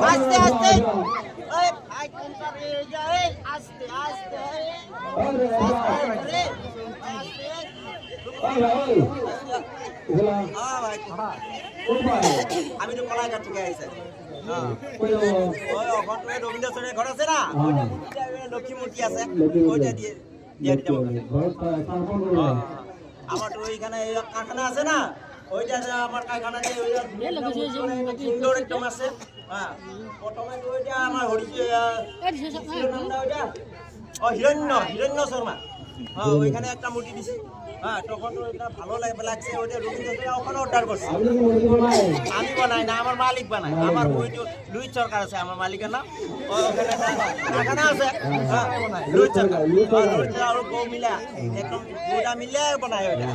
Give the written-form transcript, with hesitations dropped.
আস্তে আস্তে এই ভাই কোনটা রে এই আস্তে আস্তে আমি তো কলাঘাট থেকে আইছি রবীন্দ্র ঘর আছে না লক্ষ্মীমূর্তি আছে ওইটা দিয়ে দিতে আমার তো ওইখানে কারখানা আছে না ওইটা আমার কারখানা সুন্দর একদম আছে হ্যাঁ প্রথমে ওইটা আমার হিরণ্য শর্মা হ্যাঁ ওইখানে একটা মূর্তি দিছি হ্যাঁ তখন ওইটা ভালো লাগছে ওইটা রবীন্দ্র ওখানে অর্ডার করছি আমি বানাই না আমার মালিক বানায় আমার ওইটা লুইস সরকার আছে আমার মালিকের নাম ওখানে কারখানা আছে হ্যাঁ লুইস সরকার আর বউ মিলা একদম দুটা মিলে বানায় ওইটা